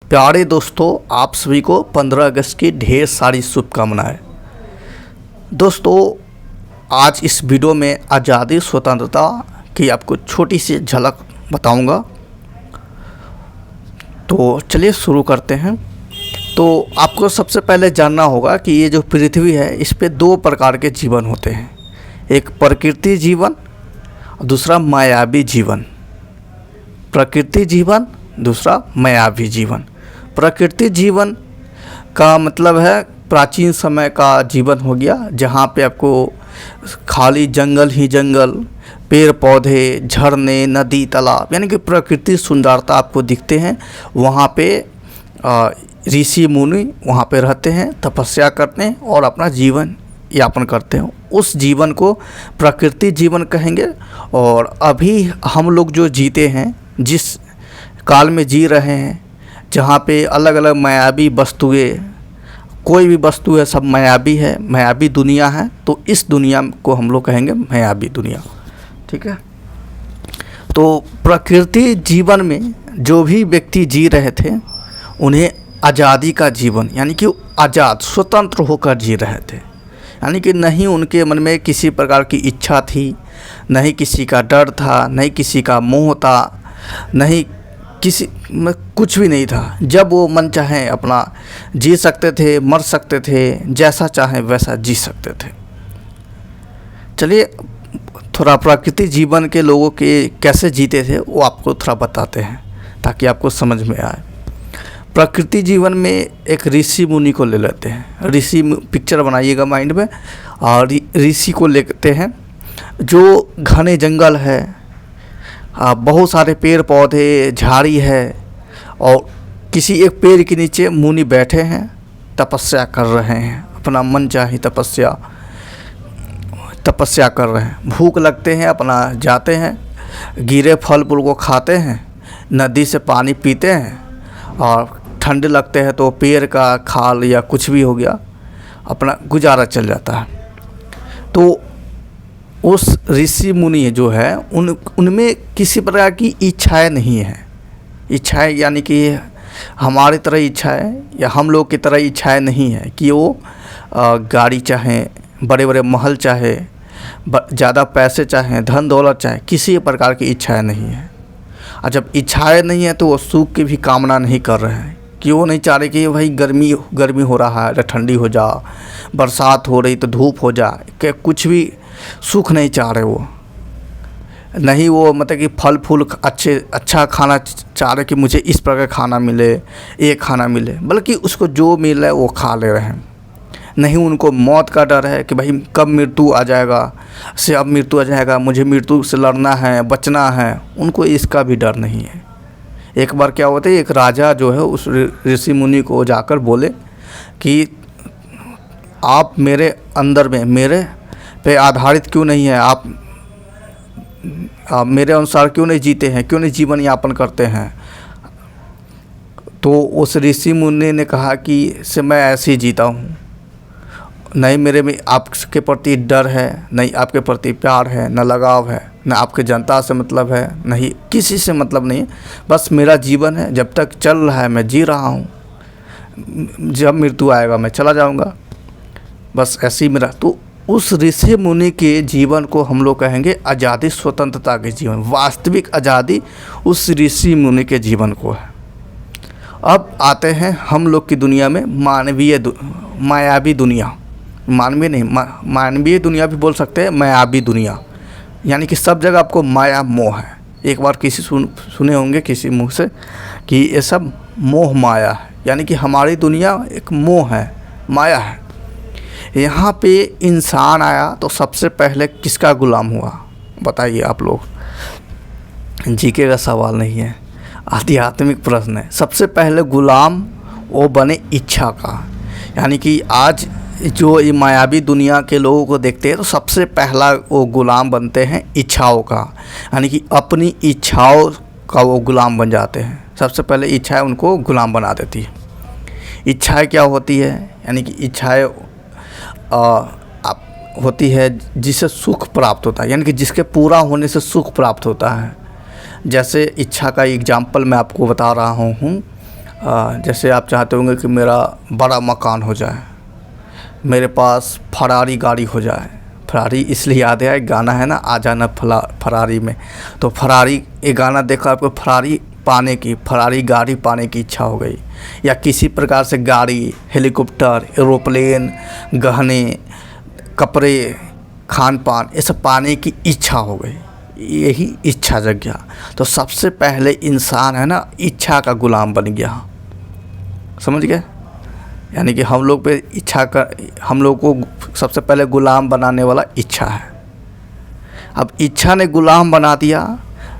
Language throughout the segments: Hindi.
प्यारे दोस्तों, आप सभी को 15 अगस्त की ढेर सारी शुभकामनाएं। दोस्तों, आज इस वीडियो में आज़ादी स्वतंत्रता की आपको छोटी सी झलक बताऊंगा। तो चलिए शुरू करते हैं। तो आपको सबसे पहले जानना होगा कि ये जो पृथ्वी है इस पे दो प्रकार के जीवन होते हैं, एक प्रकृति जीवन, दूसरा मायावी जीवन। प्रकृति जीवन, दूसरा मायावी जीवन। प्रकृति जीवन का मतलब है प्राचीन समय का जीवन हो गया, जहाँ पे आपको खाली जंगल ही जंगल, पेड़ पौधे, झरने, नदी, तालाब, यानी कि प्रकृति सुंदरता आपको दिखते हैं। वहाँ पे ऋषि मुनि वहाँ पे रहते हैं, तपस्या करते हैं और अपना जीवन यापन करते हैं। उस जीवन को प्रकृति जीवन कहेंगे। और अभी हम लोग जो जीते हैं, जिस काल में जी रहे हैं, जहाँ पे अलग अलग मायावी वस्तुएं, कोई भी वस्तु है सब मायावी है, मायावी दुनिया है। तो इस दुनिया को हम लोग कहेंगे मायावी दुनिया। ठीक है। तो प्रकृति जीवन में जो भी व्यक्ति जी रहे थे उन्हें आज़ादी का जीवन, यानी कि आज़ाद स्वतंत्र होकर जी रहे थे। यानी कि नहीं उनके मन में किसी प्रकार की इच्छा थी, नहीं किसी का डर था, नहीं किसी का मोह था, नहीं किसी में कुछ भी नहीं था। जब वो मन चाहे अपना जी सकते थे, मर सकते थे, जैसा चाहे वैसा जी सकते थे। चलिए थोड़ा प्रकृति जीवन के लोगों के कैसे जीते थे वो आपको थोड़ा बताते हैं ताकि आपको समझ में आए। प्रकृति जीवन में एक ऋषि मुनि को ले लेते हैं। ऋषि पिक्चर बनाइएगा माइंड में, और ऋषि को लेते हैं जो घने जंगल है, बहुत सारे पेड़ पौधे, झाड़ी है, और किसी एक पेड़ के नीचे मुनि बैठे हैं, तपस्या कर रहे हैं, अपना मन चाही तपस्या कर रहे हैं। भूख लगते हैं, अपना जाते हैं, गिरे फल फूल को खाते हैं, नदी से पानी पीते हैं, और ठंड लगते हैं तो पेड़ का खाल या कुछ भी हो गया, अपना गुजारा चल जाता है। तो उस ऋषि मुनि जो है उनमें किसी प्रकार की इच्छाएं नहीं है। इच्छाएं यानी कि हमारी तरह इच्छाएं या हम लोग की तरह इच्छाएं नहीं है कि वो गाड़ी चाहें, बड़े बड़े महल चाहे, ज़्यादा पैसे चाहें, धन दौलत चाहे, किसी प्रकार की इच्छाएं नहीं है। और जब इच्छाएं नहीं है तो वो सुख की भी कामना नहीं कर रहे हैं, कि वो नहीं चाह रहे कि भाई गर्मी हो रहा है तो ठंडी हो जा, बरसात हो रही तो धूप हो जा, कि कुछ भी सुख नहीं चाह रहे वो। नहीं वो मतलब कि फल फूल अच्छा खाना चाह रहे कि मुझे इस प्रकार खाना मिले, ये खाना मिले, बल्कि उसको जो मिल रहा है वो खा ले रहे हैं। नहीं उनको मौत का डर है कि भाई कब मृत्यु आ जाएगा, अब मृत्यु आ जाएगा, मुझे मृत्यु से लड़ना है, बचना है। उनको इसका भी डर नहीं है। एक बार क्या होता है, एक राजा जो है उस ऋषि मुनि को जाकर बोले कि आप मेरे अंदर में मेरे पे आधारित क्यों नहीं है, आप मेरे अनुसार क्यों नहीं जीते हैं, क्यों नहीं जीवन यापन करते हैं। तो उस ऋषि मुनि ने कहा कि से मैं ऐसे ही जीता हूँ, नहीं मेरे में आपके प्रति डर है, नहीं आपके प्रति प्यार है, न लगाव है, न आपके जनता से मतलब है, नहीं किसी से मतलब नहीं, बस मेरा जीवन है, जब तक चल रहा है मैं जी रहा हूँ, जब मृत्यु आएगा मैं चला जाऊँगा, बस ऐसे ही मेरा। तो उस ऋषि मुनि के जीवन को हम लोग कहेंगे आज़ादी स्वतंत्रता के जीवन। वास्तविक आज़ादी उस ऋषि मुनि के जीवन को है। अब आते हैं हम लोग की दुनिया में मायावी दुनिया। मानवीय नहीं, मानवीय दुनिया भी बोल सकते हैं, मायावी दुनिया, यानी कि सब जगह आपको माया मोह है। एक बार किसी सुने होंगे किसी मुँह से कि ये सब मोह माया है, यानी कि हमारी दुनिया एक मोह है, माया है। यहाँ पे इंसान आया तो सबसे पहले किसका गुलाम हुआ बताइए आप लोग। जीके का सवाल नहीं है, आध्यात्मिक प्रश्न है। सबसे पहले गुलाम वो बने इच्छा का। यानी कि आज जो ये मायावी दुनिया के लोगों को देखते हैं तो सबसे पहला वो गुलाम बनते हैं इच्छाओं का, यानी कि अपनी इच्छाओं का वो गुलाम बन जाते हैं। सबसे पहले इच्छाएं उनको गुलाम बना देती है। इच्छाएं क्या होती है, यानी कि इच्छाएं होती है जिससे सुख प्राप्त होता है, यानी कि जिसके पूरा होने से सुख प्राप्त होता है। जैसे इच्छा का एग्जाम्पल मैं आपको बता रहा हूँ। जैसे आप चाहते होंगे कि मेरा बड़ा मकान हो जाए, मेरे पास फरारी गाड़ी हो जाए। फरारी इसलिए याद है, एक गाना है ना, आ जाना फरारी में। तो फरारी, एक गाना देखा आपको, फरारी गाड़ी पाने की इच्छा हो गई, या किसी प्रकार से गाड़ी, हेलीकॉप्टर, एरोप्लेन, गहने, कपड़े, खान पान, ये सब पाने की इच्छा हो गई। यही इच्छा जग गया। तो सबसे पहले इंसान है ना, इच्छा का गुलाम बन गया। समझ गए? यानी कि हम लोग पे हम लोग को सबसे पहले गुलाम बनाने वाला इच्छा है। अब इच्छा ने गुलाम बना दिया,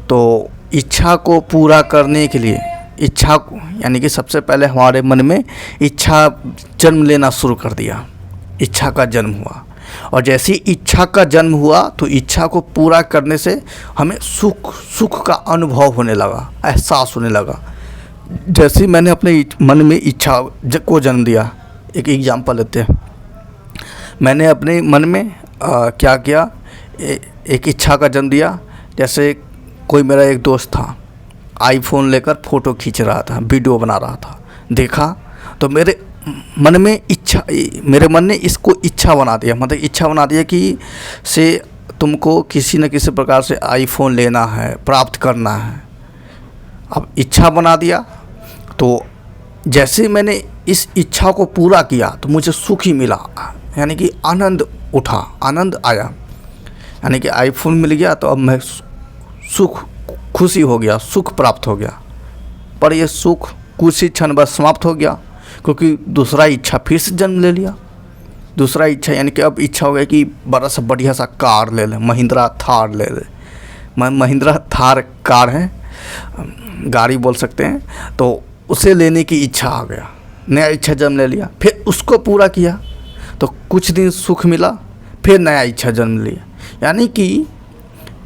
तो इच्छा को पूरा करने के लिए, इच्छा को, यानी कि सबसे पहले हमारे मन में इच्छा जन्म लेना शुरू कर दिया। इच्छा का जन्म हुआ, और जैसे ही इच्छा का जन्म हुआ तो इच्छा को पूरा करने से हमें सुख का अनुभव होने लगा, एहसास होने लगा। जैसे ही मैंने अपने मन में इच्छा को जन्म दिया, एक एग्जांपल लेते हैं। मैंने अपने मन में क्या किया, एक इच्छा का जन्म दिया। जैसे कोई मेरा एक दोस्त था, आईफोन लेकर फ़ोटो खींच रहा था, वीडियो बना रहा था, देखा तो मेरे मन ने इसको इच्छा बना दिया। मतलब इच्छा बना दिया कि से तुमको किसी न किसी प्रकार से आईफोन लेना है, प्राप्त करना है। अब इच्छा बना दिया, तो जैसे ही मैंने इस इच्छा को पूरा किया तो मुझे सुख ही मिला, यानी कि आनंद उठा, आनंद आया। यानी कि आईफोन मिल गया तो अब मैं खुशी हो गया, सुख प्राप्त हो गया। पर ये सुख कुछ ही क्षण बस समाप्त हो गया, क्योंकि दूसरा इच्छा फिर से जन्म ले लिया। दूसरा इच्छा, यानी कि अब इच्छा हो गया कि बड़ा सा बढ़िया सा कार ले लें, महिंद्रा थार ले लें। महिंद्रा थार कार है, गाड़ी बोल सकते हैं। तो उसे लेने की इच्छा आ गया, नया इच्छा जन्म ले लिया। फिर उसको पूरा किया तो कुछ दिन सुख मिला, फिर नया इच्छा जन्म लिया। यानी कि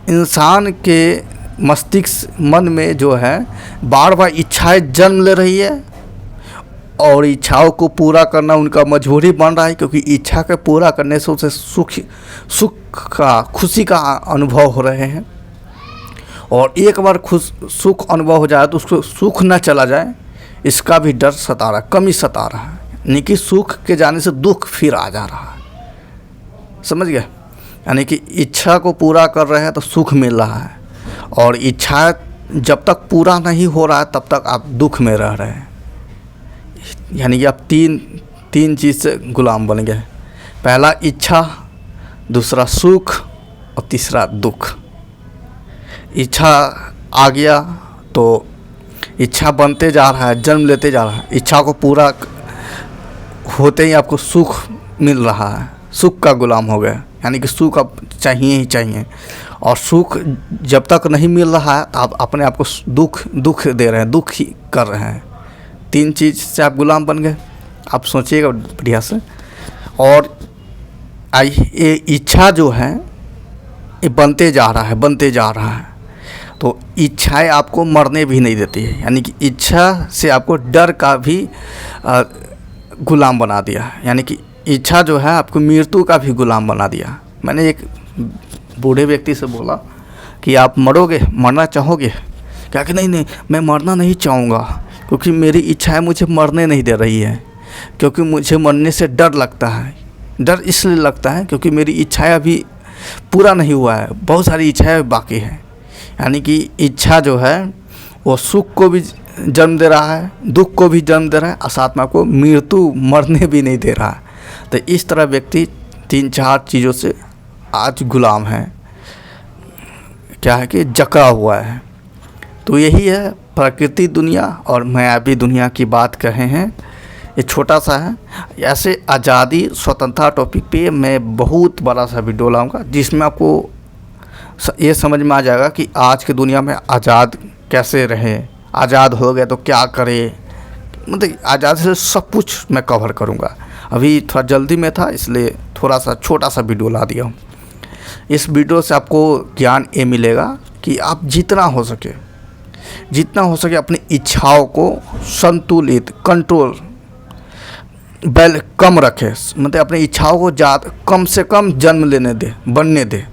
इंसान के मस्तिष्क, मन में जो है, बार बार इच्छाएं जन्म ले रही है, और इच्छाओं को पूरा करना उनका मजबूरी बन रहा है, क्योंकि इच्छा के पूरा करने से उसे खुशी का अनुभव हो रहे हैं। और एक बार सुख अनुभव हो जाए तो उसको सुख न चला जाए, इसका भी डर सता रहा है, कमी सता रहा है। यानी कि सुख के जाने से दुख फिर आ जा रहा है। समझ गए? यानी कि इच्छा को पूरा कर रहे हैं तो सुख मिल रहा है, और इच्छा जब तक पूरा नहीं हो रहा है तब तक आप दुख में रह रहे हैं। यानी कि आप तीन चीज़ से गुलाम बन गए। पहला इच्छा, दूसरा सुख, और तीसरा दुख। इच्छा आ गया तो इच्छा बनते जा रहा है, जन्म लेते जा रहा है। इच्छा को पूरा होते ही आपको सुख मिल रहा है, सुख का गुलाम हो गया। यानी कि सुख अब चाहिए ही चाहिए, और सुख जब तक नहीं मिल रहा है तो आप अपने आप को दुख दे रहे हैं, दुख ही कर रहे हैं। तीन चीज़ से आप गुलाम बन गए। आप सोचिएगा बढ़िया से। और ये इच्छा जो है, ये बनते जा रहा है। तो इच्छाएं आपको मरने भी नहीं देती है। यानी कि इच्छा से आपको डर का भी गुलाम बना दिया। यानी कि इच्छा जो है आपको मृत्यु का भी गुलाम बना दिया। मैंने एक बूढ़े व्यक्ति से बोला कि आप मरना चाहोगे क्या? कि नहीं, मैं मरना नहीं चाहूँगा, क्योंकि मेरी इच्छाएं मुझे मरने नहीं दे रही है, क्योंकि मुझे मरने से डर लगता है। डर इसलिए लगता है क्योंकि मेरी इच्छाएं अभी पूरा नहीं हुआ है, बहुत सारी इच्छाएं बाकी हैं। यानी कि इच्छा जो है वो सुख को भी जन्म दे रहा है, दुख को भी जन्म दे रहा है, और साथ में आपको मृत्यु, मरने भी नहीं दे रहा है। तो इस तरह व्यक्ति 3-4 चीज़ों से आज गुलाम है, क्या है कि जकड़ा हुआ है। तो यही है प्रकृति दुनिया और मायावी दुनिया की बात कहे हैं। ये छोटा सा है। ऐसे आज़ादी स्वतंत्रता टॉपिक पे मैं बहुत बड़ा सा वीडियो लाऊंगा, जिसमें आपको ये समझ में आ जाएगा कि आज की दुनिया में आज़ाद कैसे रहे, आज़ाद हो गए तो क्या करें। मतलब आज़ादी से सब कुछ मैं कवर करूँगा। अभी थोड़ा जल्दी में था, इसलिए थोड़ा सा छोटा सा वीडियो ला दिया हूँ। इस वीडियो से आपको ज्ञान ये मिलेगा कि आप जितना हो सके अपनी इच्छाओं को संतुलित, कंट्रोल, कम रखें। मतलब अपनी इच्छाओं को कम से कम जन्म लेने दे, बनने दे।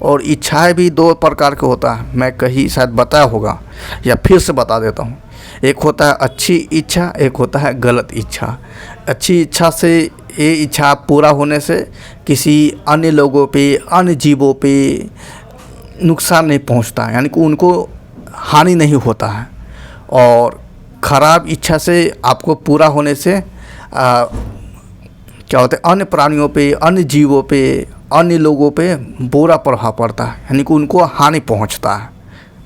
और इच्छाएं भी 2 प्रकार के होता है। मैं कहीं शायद बताया होगा, या फिर से बता देता हूँ। एक होता है अच्छी इच्छा, एक होता है गलत इच्छा। अच्छी इच्छा से ये इच्छा पूरा होने से किसी अन्य लोगों पे, अन्य जीवों पे नुकसान नहीं पहुंचता है, यानी कि उनको हानि नहीं होता है। और ख़राब इच्छा से आपको पूरा होने से क्या होता है, अन्य प्राणियों पे, अन्य जीवों पे, अन्य लोगों पे बुरा प्रभाव पड़ता है, यानी कि उनको हानि पहुंचता है।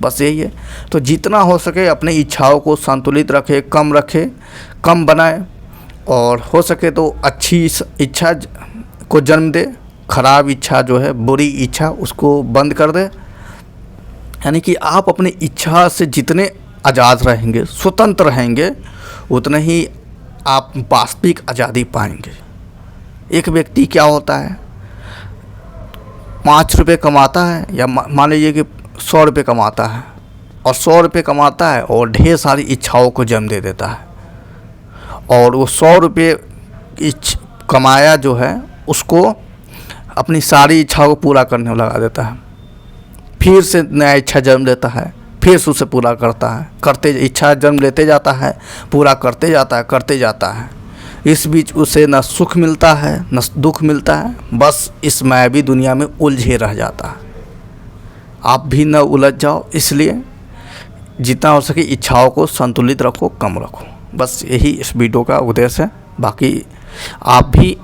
बस यही है। तो जितना हो सके अपनी इच्छाओं को संतुलित रखें, कम रखें, कम बनाएं, और हो सके तो अच्छी इच्छा को जन्म दे, खराब इच्छा जो है, बुरी इच्छा, उसको बंद कर दे। यानी कि आप अपनी इच्छा से जितने आज़ाद रहेंगे, स्वतंत्र रहेंगे, उतने ही आप वास्तविक आज़ादी पाएंगे। एक व्यक्ति क्या होता है, 5 रुपये कमाता है, या मान लीजिए कि 100 रुपये कमाता है, और 100 रुपये कमाता है और ढेर सारी इच्छाओं को जन्म दे देता है, और वो 100 रुपये कमाया जो है उसको अपनी सारी इच्छाओं को पूरा करने में लगा देता है। फिर से नया इच्छा जन्म लेता है, फिर से उसे पूरा करता है, करते इच्छा जन्म लेते जाता है, पूरा करते जाता है। इस बीच उसे न सुख मिलता है न दुख मिलता है, बस इस मायावी दुनिया में उलझे रह जाता है। आप भी न उलझ जाओ, इसलिए जितना हो सके इच्छाओं को संतुलित रखो, कम रखो। बस यही इस वीडियो का उद्देश्य है। बाकी आप भी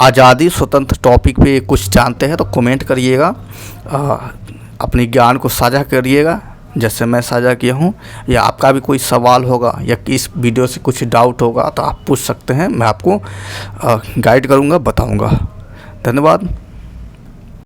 आज़ादी स्वतंत्र टॉपिक पे कुछ जानते हैं तो कमेंट करिएगा, अपनी ज्ञान को साझा करिएगा जैसे मैं साझा किया हूँ, या आपका भी कोई सवाल होगा या इस वीडियो से कुछ डाउट होगा तो आप पूछ सकते हैं, मैं आपको गाइड करूँगा, बताऊँगा। धन्यवाद।